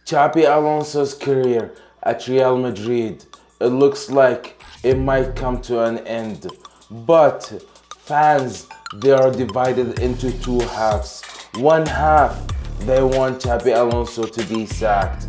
Xabi Alonso's career at Real Madrid, it looks like it might come to an end. But fans, they are divided into two halves. One half, they want Xabi Alonso to be sacked.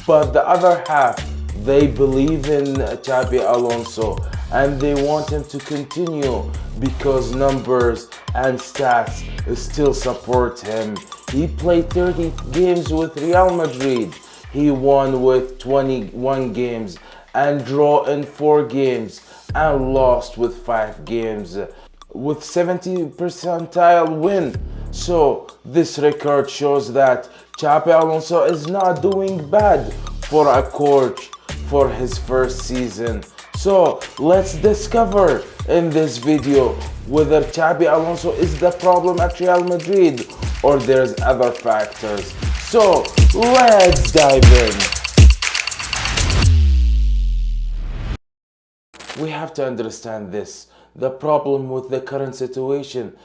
But the other half, they believe in Xabi Alonso and they want him to continue because numbers and stats still support him. He played 30 games with Real Madrid. He won with 21 games and draw in 4 games and lost with 5 games with 70 percentile win. So this record shows that Xabi Alonso is not doing bad for a coach for his first season. So let's discover in this video whether Xabi Alonso is the problem at Real Madrid or there's other factors. So let's dive in. We have to understand this. The problem with the current situation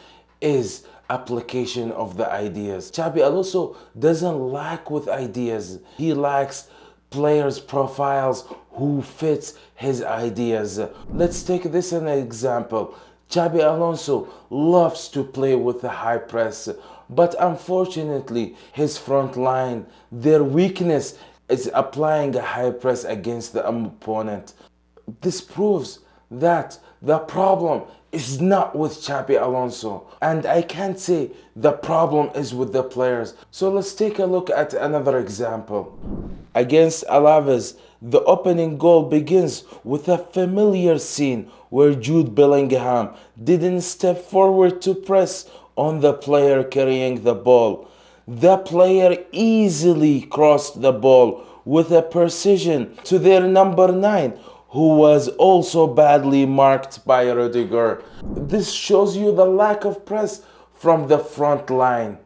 is application of the ideas. Xabi Alonso doesn't lack with ideas. He lacks players' profiles who fits his ideas. Let's take this as an example. Xabi Alonso loves to play with the high press, but unfortunately his front line, their weakness is applying a high press against the opponent. This proves that the problem is not with Xabi Alonso, and I can't say the problem is with the players. So let's take a look at another example. Against Alaves, the opening goal begins with a familiar scene where Jude Bellingham didn't step forward to press on the player carrying the ball. The player easily crossed the ball with a precision to their number 9, who was also badly marked by Rodrygo. This shows you the lack of press from the front line.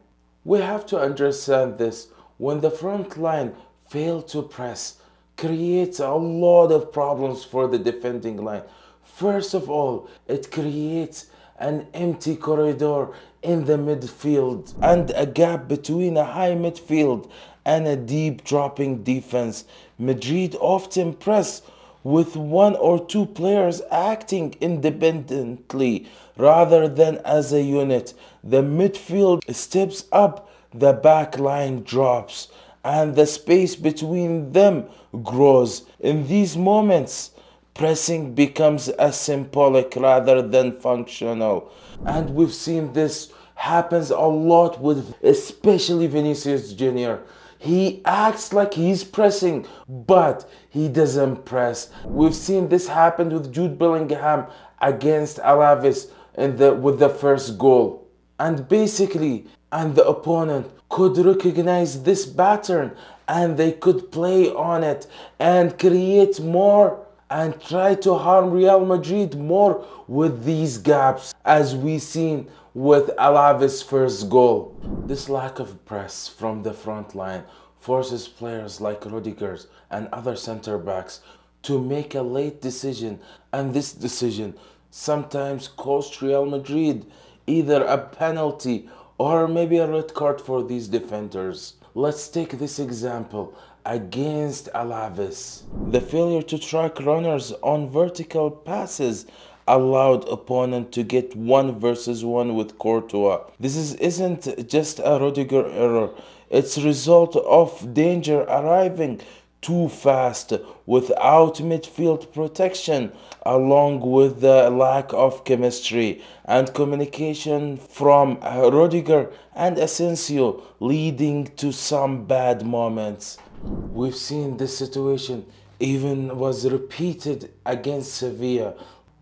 We have to understand this. When the front line fails to press, creates a lot of problems for the defending line. First of all, it creates an empty corridor in the midfield and a gap between a high midfield and a deep dropping defense. Madrid often press with 1 or 2 players acting independently rather than as a unit. The midfield steps up, the back line drops, and the space between them grows. In these moments, pressing becomes a symbolic rather than functional. And we've seen this happens a lot with especially Vinícius Jr. He acts like he's pressing, but he doesn't press. We've seen this happen with Jude Bellingham against Alaves with the first goal. And basically, the opponent could recognize this pattern and they could play on it and create more and try to harm Real Madrid more with these gaps, as we seen with Alaves' first goal. This lack of press from the front line forces players like Rodrygo and other center backs to make a late decision, and this decision sometimes cost Real Madrid either a penalty or maybe a red card for these defenders. Let's take this example against Alaves. The failure to track runners on vertical passes allowed opponent to get 1 versus 1 with Courtois. This isn't just a Rodrygo error. It's a result of danger arriving too fast without midfield protection, along with the lack of chemistry and communication from Rodrygo and Asensio, leading to some bad moments. We've seen this situation even was repeated against Sevilla,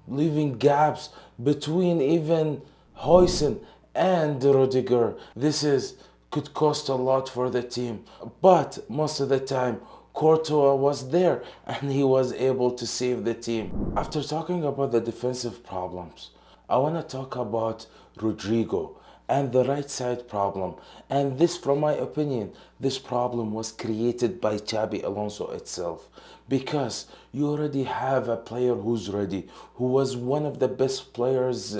leaving gaps between even Huijsen and Rodrygo. This could cost a lot for the team, but most of the time Courtois was there and he was able to save the team. After talking about the defensive problems, I want to talk about Rodrygo and the right side problem. And this, from my opinion, this problem was created by Xabi Alonso itself, because you already have a player who's ready, who was one of the best players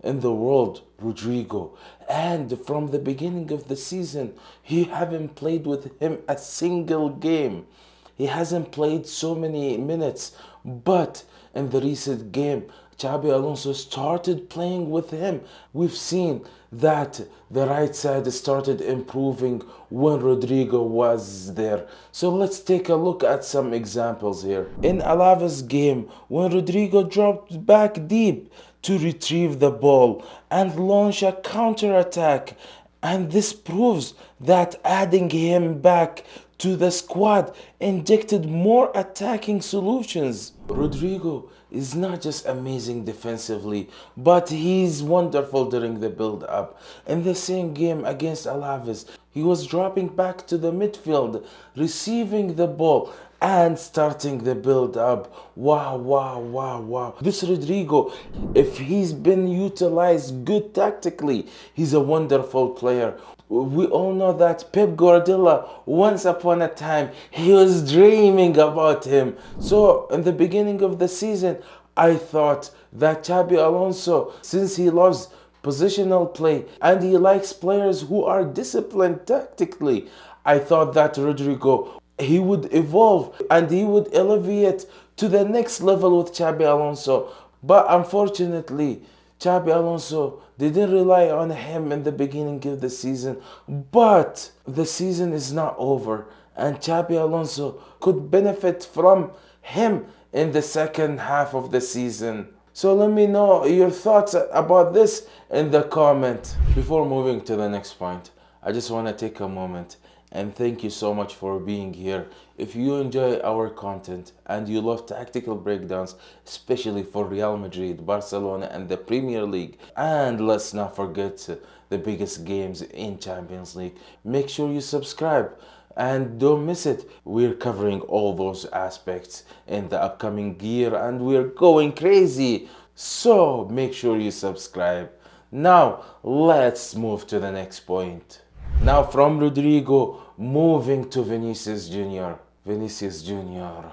in the world, Rodrygo. And from the beginning of the season, he haven't played with him a single game. He hasn't played so many minutes, but in the recent game, Xabi Alonso started playing with him. We've seen that the right side started improving when Rodrygo was there. So let's take a look at some examples here. In Alaves' game, when Rodrygo dropped back deep to retrieve the ball and launch a counter-attack, and this proves that adding him back to the squad injected more attacking solutions. Rodrygo is not just amazing defensively, but he's wonderful during the build-up. In the same game against Alaves, he was dropping back to the midfield, receiving the ball and starting the build-up. Wow, wow, wow, wow. This Rodrygo, if he's been utilized good tactically, he's a wonderful player. We all know that Pep Guardiola, once upon a time, he was dreaming about him. So in the beginning of the season, I thought that Xabi Alonso, since he loves positional play and he likes players who are disciplined tactically, I thought that Rodrygo, he would evolve and he would elevate to the next level with Xabi Alonso. But unfortunately, Xabi Alonso didn't rely on him in the beginning of the season. But the season is not over, and Xabi Alonso could benefit from him in the second half of the season. So let me know your thoughts about this in the comment. Before moving to the next point, I just want to take a moment and thank you so much for being here. If you enjoy our content and you love tactical breakdowns, especially for Real Madrid, Barcelona and the Premier League, and let's not forget the biggest games in Champions League, make sure you subscribe and don't miss it. We're covering all those aspects in the upcoming year and we're going crazy. So make sure you subscribe. Now let's move to the next point. Now from Rodrygo, moving to Vinícius Jr. Vinícius Jr.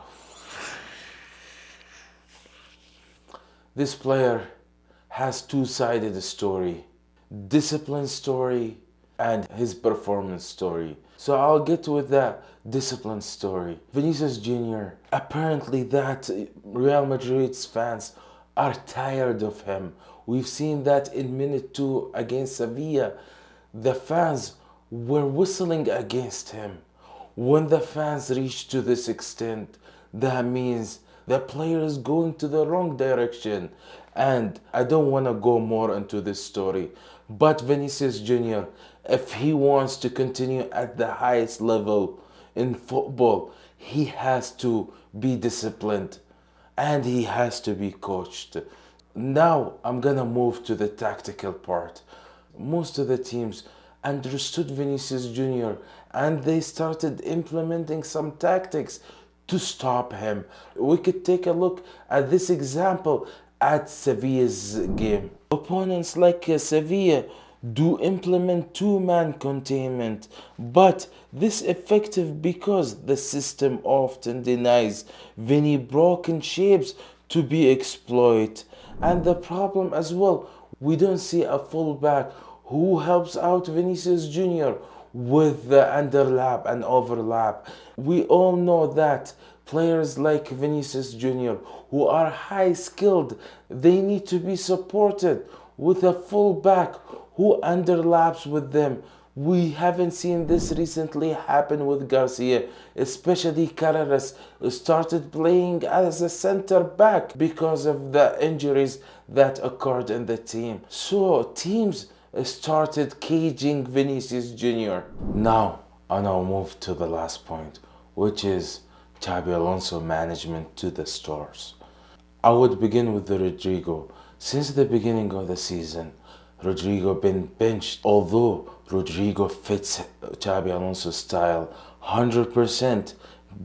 This player has two-sided story. Discipline story and his performance story. So I'll get with the discipline story. Vinícius Jr. apparently that Real Madrid's fans are tired of him. We've seen that in minute 2 against Sevilla. The fans were whistling against him. When the fans reach to this extent, that means the player is going to the wrong direction. And I don't want to go more into this story. But Vinícius Jr., if he wants to continue at the highest level in football, he has to be disciplined and he has to be coached. Now I'm gonna move to the tactical part. Most of the teams understood Vinícius Jr. and they started implementing some tactics to stop him. We could take a look at this example at Sevilla's game. Opponents like Sevilla do implement two-man containment, but this effective because the system often denies Vinny broken shapes to be exploited. And the problem as well, we don't see a fullback who helps out Vinícius Jr. with the underlap and overlap. We all know that players like Vinícius Jr. who are high skilled, they need to be supported with a fullback who underlaps with them. We haven't seen this recently happen with Garcia, especially Carreras started playing as a center back because of the injuries that occurred in the team. So teams started caging Vinícius Jr. Now, I now move to the last point, which is Xabi Alonso management to the stars. I would begin with the Rodrygo. Since the beginning of the season, Rodrygo been benched. Although Rodrygo fits Xabi Alonso's style 100%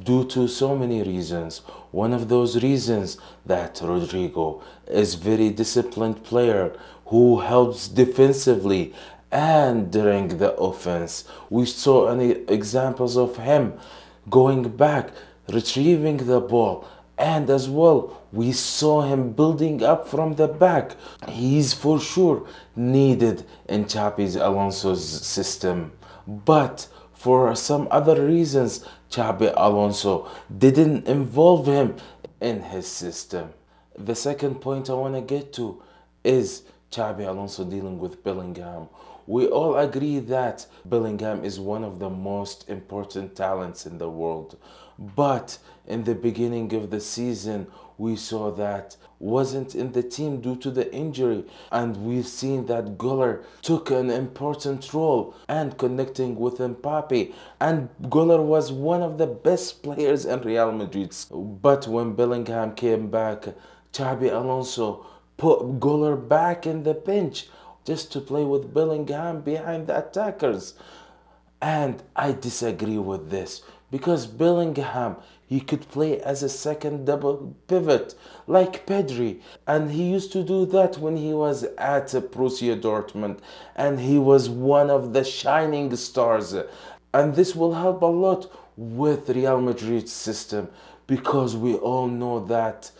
due to so many reasons. One of those reasons that Rodrygo is very disciplined player who helps defensively and during the offense. We saw any examples of him going back, retrieving the ball And as well, we saw him building up from the back. He's for sure needed in Xabi Alonso's system. But for some other reasons, Xabi Alonso didn't involve him in his system. The second point I want to get to is Xabi Alonso dealing with Bellingham. We all agree that Bellingham is one of the most important talents in the world. But in the beginning of the season, we saw that wasn't in the team due to the injury, and we've seen that Güler took an important role and connecting with Mbappé, and Güler was one of the best players in Real Madrid. But when Bellingham came back, Xabi Alonso put Güler back in the bench just to play with Bellingham behind the attackers. And I disagree with this because Bellingham, he could play as a second double pivot like Pedri, and he used to do that when he was at Borussia Dortmund, and he was one of the shining stars. And this will help a lot with Real Madrid's system because we all know that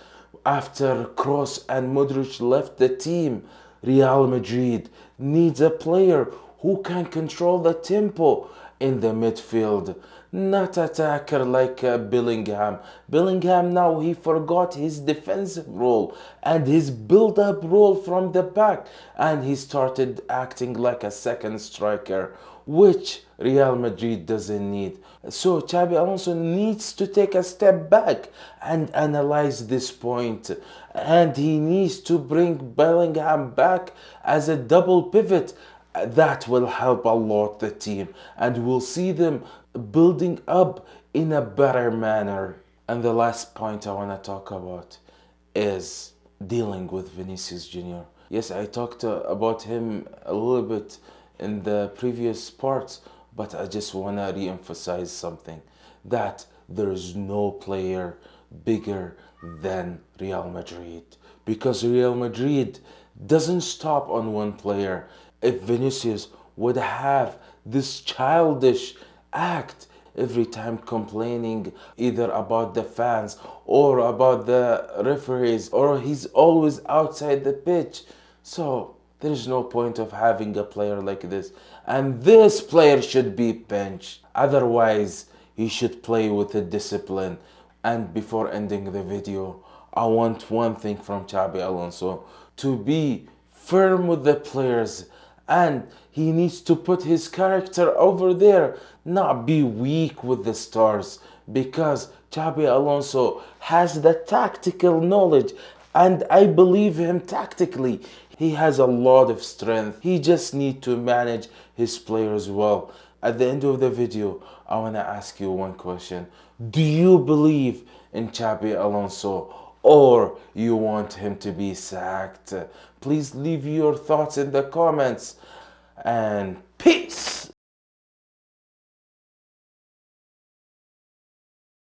after Kroos and Modric left the team, Real Madrid needs a player who can control the tempo in the midfield, not attacker like Bellingham. Bellingham now he forgot his defensive role and his build-up role from the back, and he started acting like a second striker, which Real Madrid doesn't need. So Xabi Alonso needs to take a step back and analyze this point, and he needs to bring Bellingham back as a double pivot. That will help a lot the team, and we'll see them building up in a better manner. And the last point I want to talk about is dealing with Vinícius Jr. Yes, I talked about him a little bit in the previous parts, but I just want to re-emphasize something, that there is no player bigger than Real Madrid, because Real Madrid doesn't stop on one player. If Vinícius would have this childish act every time complaining either about the fans or about the referees, or he's always outside the pitch, so there's no point of having a player like this. And this player should be benched. Otherwise, he should play with a discipline. And before ending the video, I want one thing from Xabi Alonso: to be firm with the players, and he needs to put his character over there, not be weak with the stars, because Xabi Alonso has the tactical knowledge, and I believe him tactically. He has a lot of strength. He just needs to manage his players well. At the end of the video, I want to ask you one question. Do you believe in Xabi Alonso, or you want him to be sacked? Please leave your thoughts in the comments, and peace!